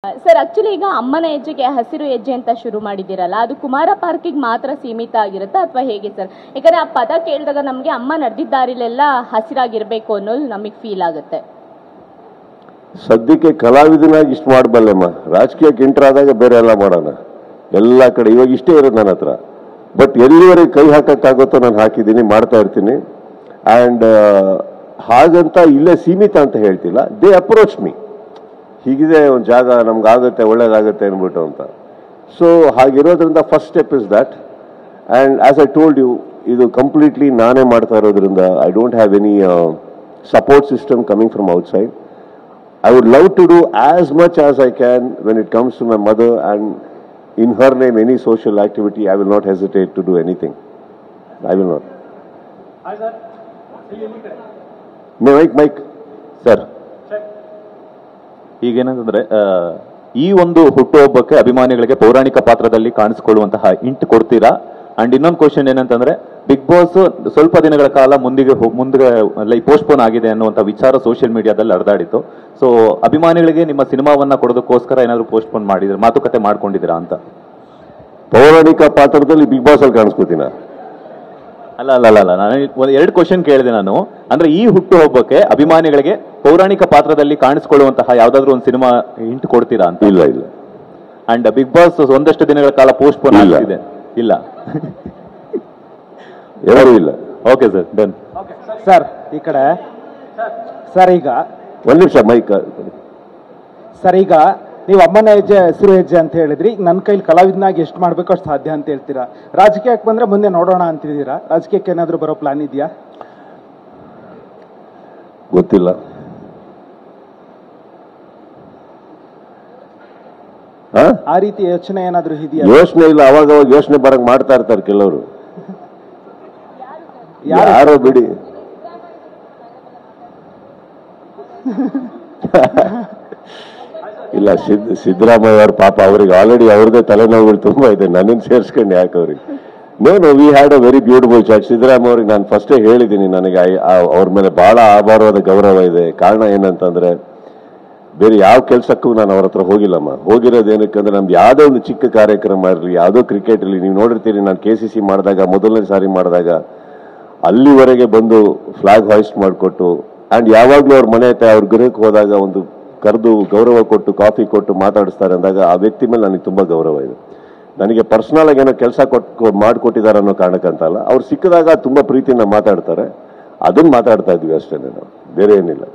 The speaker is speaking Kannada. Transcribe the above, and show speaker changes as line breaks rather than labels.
ಸರ್ ಆಕ್ಚುಲಿ ಈಗ ಅಮ್ಮನ ಹೆಜ್ಜೆಗೆ ಹಸಿರು ಹೆಜ್ಜೆ ಅಂತ ಶುರು ಮಾಡಿದಿರಲ್ಲ, ಅದು ಕುಮಾರ ಪಾರ್ಕಿಗೆ ಮಾತ್ರ ಸೀಮಿತ ಆಗಿರುತ್ತಾ ಅಥವಾ ಹೇಗೆ ಸರ್? ಯಾಕಂದ್ರೆ ಆ ಪದ ಕೇಳಿದಾಗ ನಮಗೆ ಅಮ್ಮ ನಡೆದಿದ್ದಾರಿಲೆಲ್ಲ ಹಸಿರಾಗಿರ್ಬೇಕು ಅನ್ನೋದು ನಮಗೆ ಫೀಲ್ ಆಗುತ್ತೆ.
ಸದ್ಯಕ್ಕೆ ಕಲಾವಿದನಾಗಿ ಇಷ್ಟು ಮಾಡಬಲ್ಲೆಮ್ಮ, ರಾಜಕೀಯಕ್ಕೆ ಎಂಟರ್ ಆದಾಗ ಬೇರೆ ಎಲ್ಲ ಮಾಡೋಣ. ಎಲ್ಲ ಕಡೆ ಇವಾಗ ಇಷ್ಟೇ ಇರೋದು ನನ್ನ ಹತ್ರ. ಬಟ್ ಎಲ್ಲಿವರೆಗೆ ಕೈ ಹಾಕಕ್ಕಾಗುತ್ತೋ ನಾನು ಹಾಕಿದ್ದೀನಿ, ಮಾಡ್ತಾ ಇರ್ತೀನಿ. ಆ್ಯಂಡ್ ಹಾಗಂತ ಇಲ್ಲೇ ಸೀಮಿತ ಅಂತ ಹೇಳ್ತಿಲ್ಲ. ದೇ ಅಪ್ರೋಚ್ ಮೀ, ಹೀಗಿದೆ ಒಂದು ಜಾಗ ನಮ್ಗಾಗುತ್ತೆ ಒಳ್ಳೇದಾಗುತ್ತೆ ಅಂದ್ಬಿಟ್ಟು ಅಂತ. ಸೊ ಹಾಗಿರೋದ್ರಿಂದ first step is that. And as I told you, ಇದು ಕಂಪ್ಲೀಟ್ಲಿ ನಾನೇ ಮಾಡ್ತಾ ಇರೋದ್ರಿಂದ I don't have any support system coming from outside. I would love to do as much as I can when it comes to my mother, and in her name any social activity, I will not hesitate to do anything. I will not. Hi sir. Mike. Sir.
ಈಗೇನಂತಂದ್ರೆ ಈ ಒಂದು ಹುಟ್ಟುಹಬ್ಬಕ್ಕೆ ಅಭಿಮಾನಿಗಳಿಗೆ ಪೌರಾಣಿಕ ಪಾತ್ರದಲ್ಲಿ ಕಾಣಿಸಿಕೊಳ್ಳುವಂತಹ ಇಂಟ್ ಕೊಡ್ತೀರಾ? ಅಂಡ್ ಇನ್ನೊಂದು ಕ್ವಶನ್ ಏನಂತಂದ್ರೆ, ಬಿಗ್ ಬಾಸ್ ಸ್ವಲ್ಪ ದಿನಗಳ ಕಾಲ ಮುಂದೆ ಲೈಕ್ ಪೋಸ್ಟ್ಪೋನ್ ಆಗಿದೆ ಅನ್ನುವಂಥ ವಿಚಾರ ಸೋಷಿಯಲ್ ಮೀಡಿಯಾದಲ್ಲಿ ಹರಿದಾಡಿತ್ತು. ಸೊ ಅಭಿಮಾನಿಗಳಿಗೆ ನಿಮ್ಮ ಸಿನಿಮಾವನ್ನ ಕೊಡೋದಕ್ಕೋಸ್ಕರ ಏನಾದ್ರು ಪೋಸ್ಟ್ಪೋನ್ ಮಾಡಿದ್ರೆ ಮಾತುಕತೆ ಮಾಡ್ಕೊಂಡಿದ್ದೀರಾ ಅಂತ?
ಪೌರಾಣಿಕ ಪಾತ್ರದಲ್ಲಿ ಬಿಗ್ ಬಾಸ್ ಅಲ್ಲಿ ಕಾಣಿಸ್ಕೋತೀನ?
ಅಲ್ಲ, ನಾನು ಎರಡು ಕ್ವಶನ್ ಕೇಳಿದೆ ನಾನು. ಅಂದ್ರೆ ಈ ಹುಟ್ಟುಹಬ್ಬಕ್ಕೆ ಅಭಿಮಾನಿಗಳಿಗೆ ಪೌರಾಣಿಕ ಪಾತ್ರದಲ್ಲಿ ಕಾಣಿಸಿಕೊಳ್ಳುವಂತಹ ಯಾವ್ದಾದ್ರು ಒಂದು ಸಿನಿಮಾ ಇಂಟ್ ಕೊಡ್ತೀರಾ ಅಂತ?
ಇಲ್ಲ.
ಅಂಡ್ ಬಿಗ್ ಬಾಸ್ ಒಂದಷ್ಟು ದಿನಗಳ ಕಾಲ ಪೋಸ್ಟ್ಪೋನ್ ಆಗಿದೆ. ಇಲ್ಲ,
ಯಾರು ಇಲ್ಲ.
Okay sir, done.
ಸರ್ ಈ ಕಡೆ ಸರ್, ಈಗ
ಒಂದು ನಿಮಿಷ ಮೈಕ್.
ಸರ್, ಈಗ ನೀವು ಅಮ್ಮನ ಹೆಜ್ಜೆ ಹಸಿರು ಹೆಜ್ಜೆ ಅಂತ ಹೇಳಿದ್ರಿ. ನನ್ನ ಕೈಲಿ ಕಲಾವಿದನಾಗಿ ಎಷ್ಟು ಮಾಡ್ಬೇಕು ಅಷ್ಟು ಸಾಧ್ಯ ಅಂತ ಹೇಳ್ತೀರಾ. ರಾಜಕೀಯಕ್ಕೆ ಬಂದ್ರೆ ಮುಂದೆ ನೋಡೋಣ ಅಂತಿದ್ದೀರಾ. ರಾಜಕೀಯಕ್ಕೆ ಏನಾದರೂ ಬರೋ ಪ್ಲಾನ್ ಇದೆಯಾ?
ಗೊತ್ತಿಲ್ಲ.
ಆ ರೀತಿ ಯೋಚನೆ ಏನಾದರೂ ಇದೆಯಾ?
ಯೋಚನೆ ಇಲ್ಲ, ಅವಾಗ ಯೋಚನೆ ಬರಂಗ್ ಮಾಡ್ತಾ ಇರ್ತಾರೆ ಕೆಲವರು. ಯಾರೋ ಬಿಡಿ. ಇಲ್ಲ, ಸಿದ್ದರಾಮಯ್ಯ ಅವ್ರ ಪಾಪ, ಅವ್ರಿಗೆ ಆಲ್ರೆಡಿ ಅವ್ರದೇ ತಲೆನೋವುಗಳು ತುಂಬಾ ಇದೆ. ನನ್ನನ್ನು ಸೇರಿಸ್ಕೊಂಡು ಯಾಕೆ ಅವ್ರಿಗೆ? No, we had a very beautiful chat. Siddaramaiah ಅವ್ರಿಗೆ ನಾನು ಫಸ್ಟೇ ಹೇಳಿದ್ದೀನಿ, ನನಗೆ ಅವ್ರ ಮೇಲೆ ಬಹಳ ಅಪಾರವಾದ ಗೌರವ ಇದೆ. ಕಾರಣ ಏನಂತಂದ್ರೆ, ಬೇರೆ ಯಾವ ಕೆಲಸಕ್ಕೂ ನಾನು ಅವ್ರ ಹತ್ರ ಹೋಗಿಲ್ಲಮ್ಮ. ಹೋಗಿರೋದು ಏನಕ್ಕಂದ್ರೆ, ನಮ್ದು ಯಾವುದೋ ಒಂದು ಚಿಕ್ಕ ಕಾರ್ಯಕ್ರಮ ಇರಲಿ, ಯಾವುದೋ ಕ್ರಿಕೆಟ್ ಇರಲಿ, ನೀವು ನೋಡಿರ್ತೀರಿ, ನಾನು KCC ಮಾಡಿದಾಗ, ಮೊದಲನೇ ಸಾರಿ ಮಾಡಿದಾಗ ಅಲ್ಲಿವರೆಗೆ ಬಂದು ಫ್ಲಾಗ್ ಹಾಯಿಸ್ಟ್ ಮಾಡಿಕೊಟ್ಟು, ಆ್ಯಂಡ್ ಯಾವಾಗಲೂ ಅವ್ರ ಮನೆ ಹತ್ರ ಅವ್ರ ಗೃಹಕ್ಕೆ ಹೋದಾಗ ಒಂದು ಕರೆದು ಗೌರವ ಕೊಟ್ಟು ಕಾಫಿ ಕೊಟ್ಟು ಮಾತಾಡಿಸ್ತಾರೆ ಅಂದಾಗ ಆ ವ್ಯಕ್ತಿ ಮೇಲೆ ನನಗೆ ತುಂಬ ಗೌರವ ಇದೆ. ನನಗೆ ಪರ್ಸನಲ್ ಆಗಿ ಏನೋ ಕೆಲಸ ಮಾಡಿಕೊಟ್ಟಿದ್ದಾರೆ ಅನ್ನೋ ಕಾರಣಕ್ಕಂತಲ್ಲ, ಅವ್ರು ಸಿಕ್ಕಿದಾಗ ತುಂಬ ಪ್ರೀತಿಯಿಂದ ಮಾತಾಡ್ತಾರೆ. ಅದನ್ನು ಮಾತಾಡ್ತಾ ಇದ್ವಿ ಅಷ್ಟೇ, ನಾವು ಬೇರೆ ಏನಿಲ್ಲ.